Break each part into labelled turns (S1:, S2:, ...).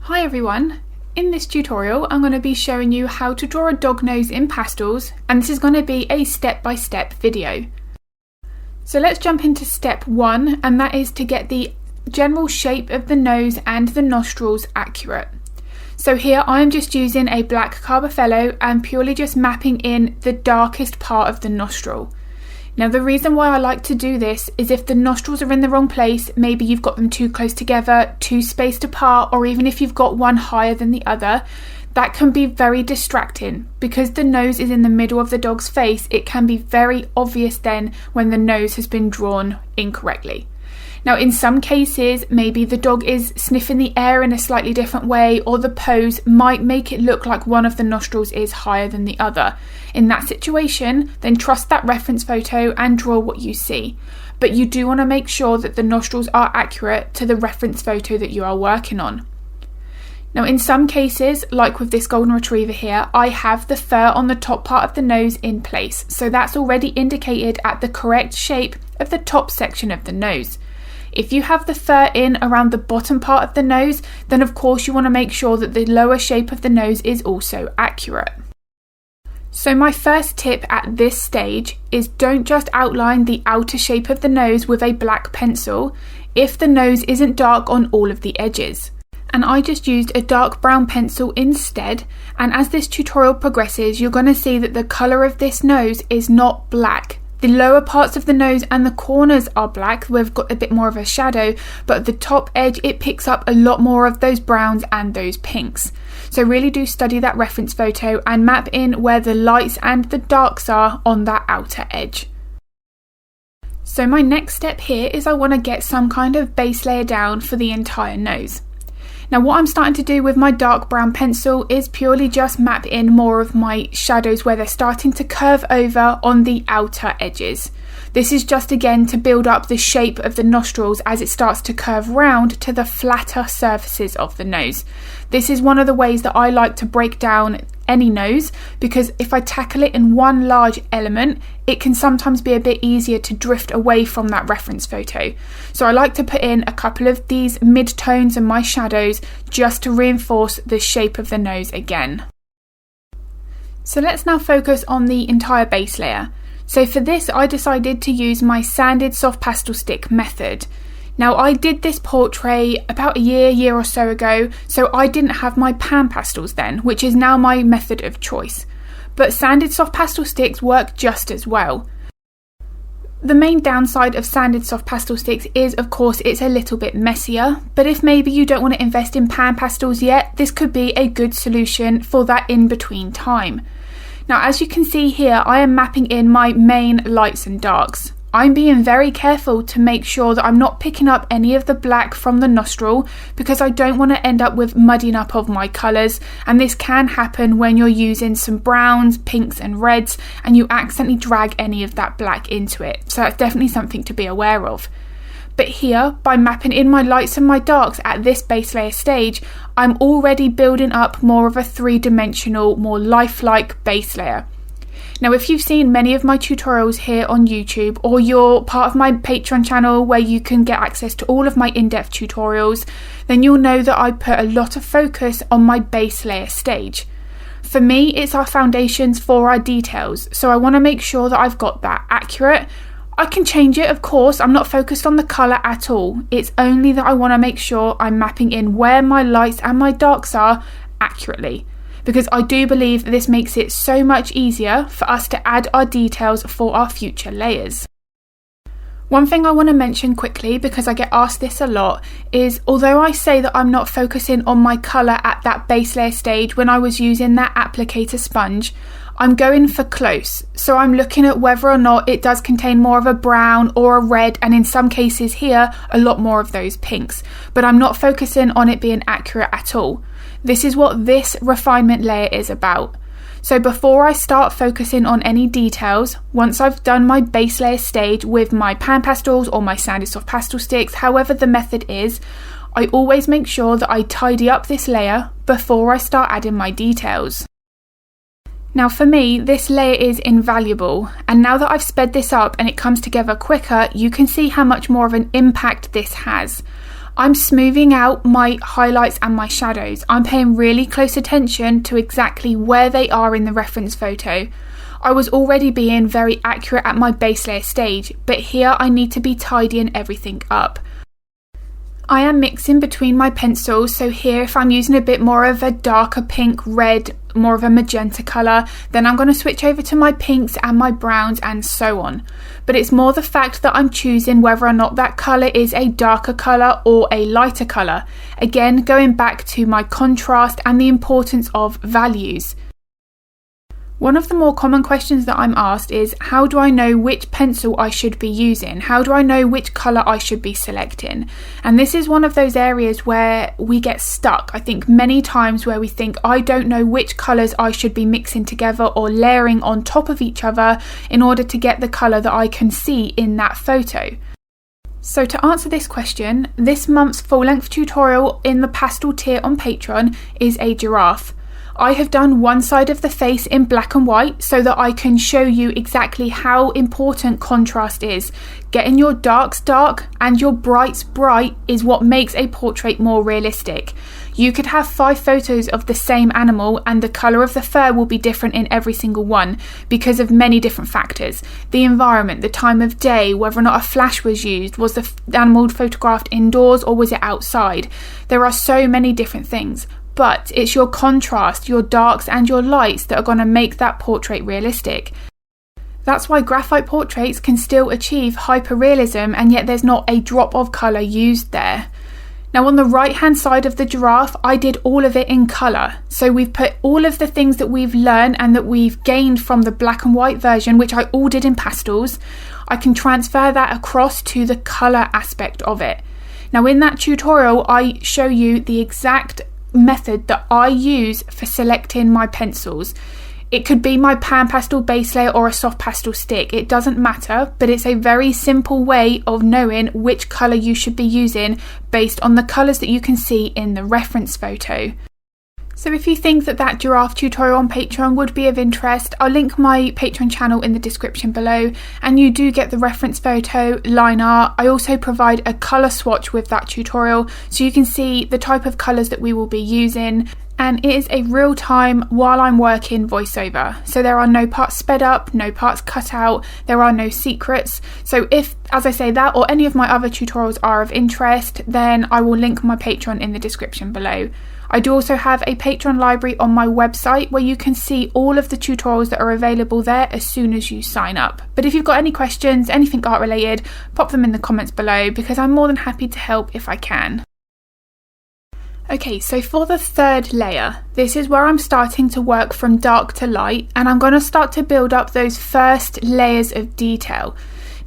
S1: Hi everyone, in this tutorial I'm going to be showing you how to draw a dog nose in pastels, and this is going to be a step-by-step video. So let's jump into step 1, and that is to get the general shape of the nose and the nostrils accurate. So here I am just using a black Carbothello and purely just mapping in the darkest part of the nostril. Now the reason why I like to do this is if the nostrils are in the wrong place, maybe you've got them too close together, too spaced apart, or even if you've got one higher than the other, that can be very distracting. Because the nose is in the middle of the dog's face, it can be very obvious then when the nose has been drawn incorrectly. Now in some cases, maybe the dog is sniffing the air in a slightly different way, or the pose might make it look like one of the nostrils is higher than the other. In that situation, then trust that reference photo and draw what you see. But you do want to make sure that the nostrils are accurate to the reference photo that you are working on. Now in some cases, like with this golden retriever here, I have the fur on the top part of the nose in place. So that's already indicated at the correct shape of the top section of the nose. If you have the fur in around the bottom part of the nose, then of course you want to make sure that the lower shape of the nose is also accurate. So my first tip at this stage is don't just outline the outer shape of the nose with a black pencil if the nose isn't dark on all of the edges. And I just used a dark brown pencil instead, and as this tutorial progresses you're going to see that the colour of this nose is not black. The lower parts of the nose and the corners are black, we've got a bit more of a shadow, but at the top edge it picks up a lot more of those browns and those pinks. So really do study that reference photo and map in where the lights and the darks are on that outer edge. So my next step here is I want to get some kind of base layer down for the entire nose. Now what I'm starting to do with my dark brown pencil is purely just map in more of my shadows where they're starting to curve over on the outer edges. This is just again to build up the shape of the nostrils as it starts to curve round to the flatter surfaces of the nose. This is one of the ways that I like to break down any nose, because if I tackle it in one large element, it can sometimes be a bit easier to drift away from that reference photo. So I like to put in a couple of these mid-tones in my shadows just to reinforce the shape of the nose again. So let's now focus on the entire base layer. So for this I decided to use my sanded soft pastel stick method. Now I did this portrait about a year or so ago, so I didn't have my PanPastels then, which is now my method of choice. But sanded soft pastel sticks work just as well. The main downside of sanded soft pastel sticks is of course it's a little bit messier, but if maybe you don't want to invest in PanPastels yet, this could be a good solution for that in-between time. Now as you can see here, I am mapping in my main lights and darks. I'm being very careful to make sure that I'm not picking up any of the black from the nostril, because I don't want to end up with muddying up of my colours, and this can happen when you're using some browns, pinks and reds and you accidentally drag any of that black into it. So that's definitely something to be aware of. But here, by mapping in my lights and my darks at this base layer stage, I'm already building up more of a three-dimensional, more lifelike base layer. Now if you've seen many of my tutorials here on YouTube, or you're part of my Patreon channel where you can get access to all of my in-depth tutorials, then you'll know that I put a lot of focus on my base layer stage. For me, it's our foundations for our details, so I want to make sure that I've got that accurate. I can change it, of course, I'm not focused on the colour at all. It's only that I want to make sure I'm mapping in where my lights and my darks are accurately, because I do believe that this makes it so much easier for us to add our details for our future layers. One thing I want to mention quickly, because I get asked this a lot, is although I say that I'm not focusing on my colour at that base layer stage when I was using that applicator sponge, I'm going for close, so I'm looking at whether or not it does contain more of a brown or a red, and in some cases here a lot more of those pinks, but I'm not focusing on it being accurate at all. This is what this refinement layer is about. So before I start focusing on any details, once I've done my base layer stage with my PanPastels or my sanded soft pastel sticks, however the method is, I always make sure that I tidy up this layer before I start adding my details. Now for me, this layer is invaluable, and now that I've sped this up and it comes together quicker, you can see how much more of an impact this has. I'm smoothing out my highlights and my shadows. I'm paying really close attention to exactly where they are in the reference photo. I was already being very accurate at my base layer stage, but here I need to be tidying everything up. I am mixing between my pencils, so here if I'm using a bit more of a darker pink, red, more of a magenta colour, then I'm going to switch over to my pinks and my browns and so on. But it's more the fact that I'm choosing whether or not that colour is a darker colour or a lighter colour. Again, going back to my contrast and the importance of values. One of the more common questions that I'm asked is, how do I know which pencil I should be using? How do I know which colour I should be selecting? And this is one of those areas where we get stuck. I think many times where we think, I don't know which colours I should be mixing together or layering on top of each other in order to get the colour that I can see in that photo. So to answer this question, this month's full-length tutorial in the pastel tier on Patreon is a giraffe. I have done one side of the face in black and white so that I can show you exactly how important contrast is. Getting your darks dark and your brights bright is what makes a portrait more realistic. You could have 5 photos of the same animal and the colour of the fur will be different in every single one because of many different factors. The environment, the time of day, whether or not a flash was used, was the animal photographed indoors or was it outside? There are so many different things. But it's your contrast, your darks and your lights that are going to make that portrait realistic. That's why graphite portraits can still achieve hyperrealism and yet there's not a drop of colour used there. Now on the right hand side of the giraffe, I did all of it in colour. So we've put all of the things that we've learned and that we've gained from the black and white version, which I all did in pastels. I can transfer that across to the colour aspect of it. Now in that tutorial, I show you the exact method that I use for selecting my pencils. It could be my PanPastel base layer or a soft pastel stick, it doesn't matter, but it's a very simple way of knowing which colour you should be using based on the colours that you can see in the reference photo. So if you think that that giraffe tutorial on Patreon would be of interest, I'll link my Patreon channel in the description below, and you do get the reference photo, line art. I also provide a colour swatch with that tutorial so you can see the type of colours that we will be using, and it is a real-time while I'm working voiceover. So there are no parts sped up, no parts cut out, there are no secrets. So if, as I say, that or any of my other tutorials are of interest, then I will link my Patreon in the description below. I do also have a Patreon library on my website where you can see all of the tutorials that are available there as soon as you sign up. But if you've got any questions, anything art related, pop them in the comments below because I'm more than happy to help if I can. Okay, so for the third layer, this is where I'm starting to work from dark to light, and I'm going to start to build up those first layers of detail.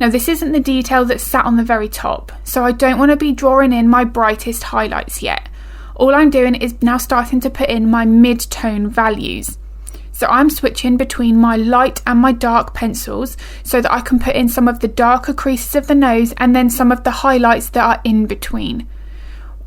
S1: Now this isn't the detail that's sat on the very top, so I don't want to be drawing in my brightest highlights yet. All I'm doing is now starting to put in my mid-tone values. So I'm switching between my light and my dark pencils so that I can put in some of the darker creases of the nose and then some of the highlights that are in between.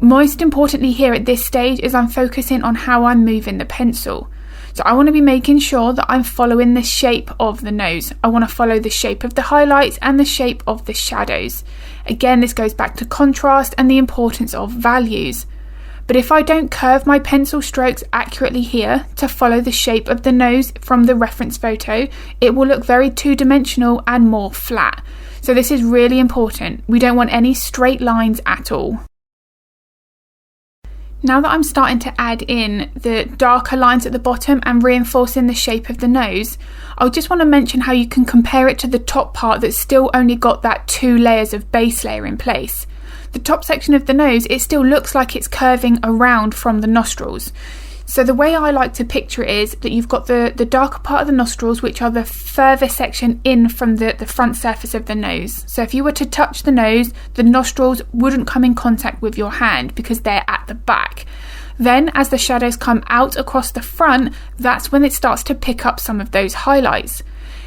S1: Most importantly here at this stage is I'm focusing on how I'm moving the pencil. So I want to be making sure that I'm following the shape of the nose. I want to follow the shape of the highlights and the shape of the shadows. Again, this goes back to contrast and the importance of values. But if I don't curve my pencil strokes accurately here to follow the shape of the nose from the reference photo, it will look very two-dimensional and more flat. So this is really important. We don't want any straight lines at all. Now that I'm starting to add in the darker lines at the bottom and reinforcing the shape of the nose, I just want to mention how you can compare it to the top part that's still only got that 2 layers of base layer in place. The top section of the nose, it still looks like it's curving around from the nostrils. So the way I like to picture it is that you've got the darker part of the nostrils, which are the further section in from the front surface of the nose. So if you were to touch the nose, the nostrils wouldn't come in contact with your hand because they're at the back. Then as the shadows come out across the front, that's when it starts to pick up some of those highlights.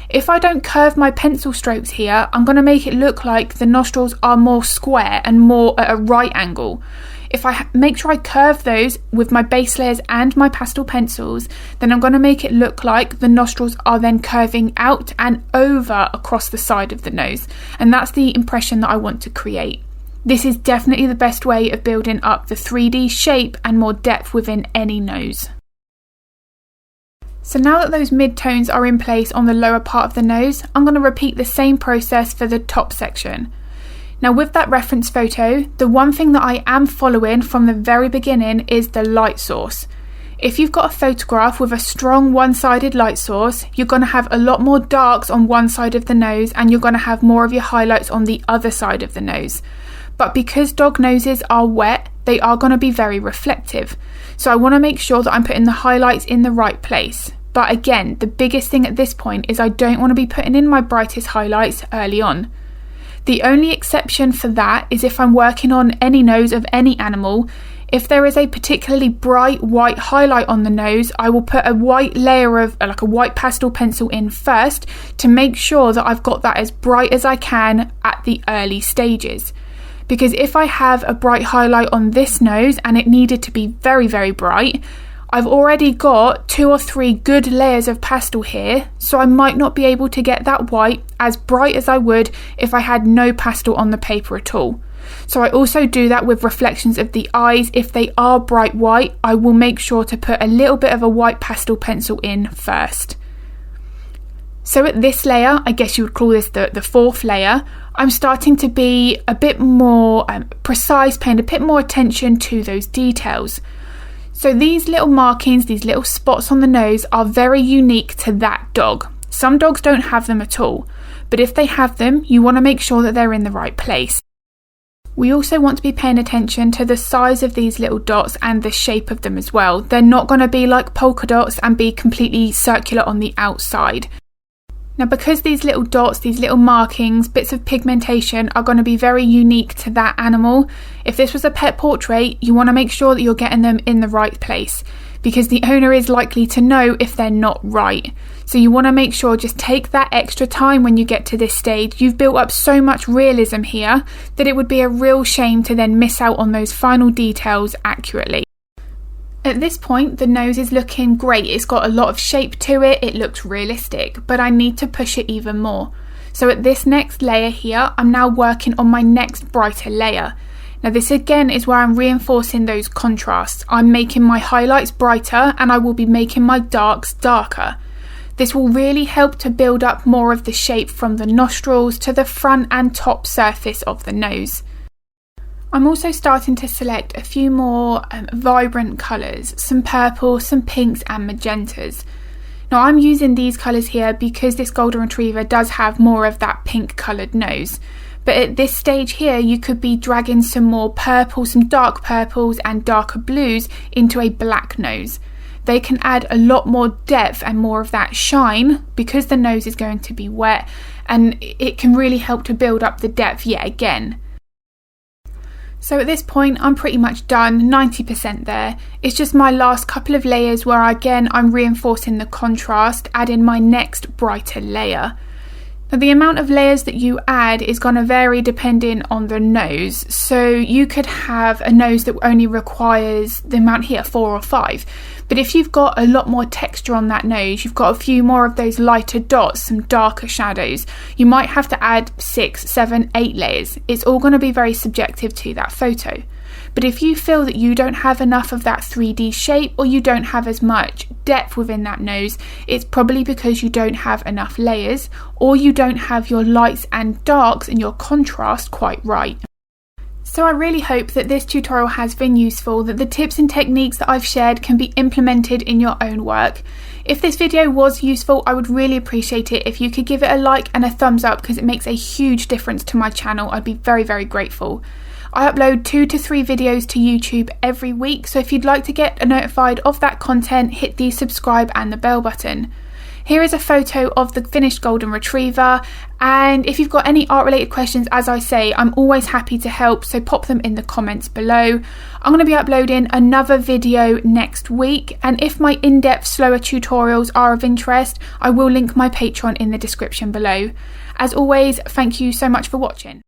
S1: If I don't curve my pencil strokes here, I'm going to make it look like the nostrils are more square and more at a right angle. If I make sure I curve those with my base layers and my pastel pencils, then I'm going to make it look like the nostrils are then curving out and over across the side of the nose. And that's the impression that I want to create. This is definitely the best way of building up the 3D shape and more depth within any nose. So now that those mid-tones are in place on the lower part of the nose, I'm going to repeat the same process for the top section. Now with that reference photo, the one thing that I am following from the very beginning is the light source. If you've got a photograph with a strong one-sided light source, you're going to have a lot more darks on one side of the nose and you're going to have more of your highlights on the other side of the nose. But because dog noses are wet, they are going to be very reflective. So I want to make sure that I'm putting the highlights in the right place. But again, the biggest thing at this point is I don't want to be putting in my brightest highlights early on. The only exception for that is if I'm working on any nose of any animal. If there is a particularly bright white highlight on the nose, I will put a white layer of like a white pastel pencil in first to make sure that I've got that as bright as I can at the early stages. Because if I have a bright highlight on this nose and it needed to be very, very bright, I've already got 2 or 3 good layers of pastel here, so I might not be able to get that white as bright as I would if I had no pastel on the paper at all. So I also do that with reflections of the eyes. If they are bright white, I will make sure to put a little bit of a white pastel pencil in first. So at this layer, I guess you would call this the fourth layer, I'm starting to be a bit more precise, paying a bit more attention to those details. So these little markings, these little spots on the nose are very unique to that dog. Some dogs don't have them at all, but if they have them, you want to make sure that they're in the right place. We also want to be paying attention to the size of these little dots and the shape of them as well. They're not going to be like polka dots and be completely circular on the outside. Now because these little dots, these little markings, bits of pigmentation are going to be very unique to that animal, if this was a pet portrait, you want to make sure that you're getting them in the right place because the owner is likely to know if they're not right. So you want to make sure, just take that extra time when you get to this stage. You've built up so much realism here that it would be a real shame to then miss out on those final details accurately. At this point, the nose is looking great. It's got a lot of shape to it. It looks realistic, but I need to push it even more. So at this next layer here, I'm now working on my next brighter layer. Now this again is where I'm reinforcing those contrasts. I'm making my highlights brighter and I will be making my darks darker. This will really help to build up more of the shape from the nostrils to the front and top surface of the nose. I'm also starting to select a few more vibrant colours, some purple, some pinks and magentas. Now I'm using these colours here because this Golden Retriever does have more of that pink coloured nose. But at this stage here, you could be dragging some more purple, some dark purples and darker blues into a black nose. They can add a lot more depth and more of that shine because the nose is going to be wet, and it can really help to build up the depth yet again. So at this point I'm pretty much done, 90% there. It's just my last couple of layers where again I'm reinforcing the contrast, adding my next brighter layer. Now the amount of layers that you add is going to vary depending on the nose. So you could have a nose that only requires the amount here, 4 or 5. But if you've got a lot more texture on that nose, you've got a few more of those lighter dots, some darker shadows, you might have to add 6, 7, 8 layers. It's all going to be very subjective to that photo. But if you feel that you don't have enough of that 3D shape or you don't have as much depth within that nose, it's probably because you don't have enough layers or you don't have your lights and darks and your contrast quite right. So I really hope that this tutorial has been useful, that the tips and techniques that I've shared can be implemented in your own work. If this video was useful, I would really appreciate it if you could give it a like and a thumbs up because it makes a huge difference to my channel. I'd be very, very grateful. I upload 2 to 3 videos to YouTube every week, so if you'd like to get notified of that content, hit the subscribe and the bell button. Here is a photo of the finished Golden Retriever, and if you've got any art related questions, as I say, I'm always happy to help, so pop them in the comments below. I'm going to be uploading another video next week, and if my in-depth slower tutorials are of interest, I will link my Patreon in the description below. As always, thank you so much for watching.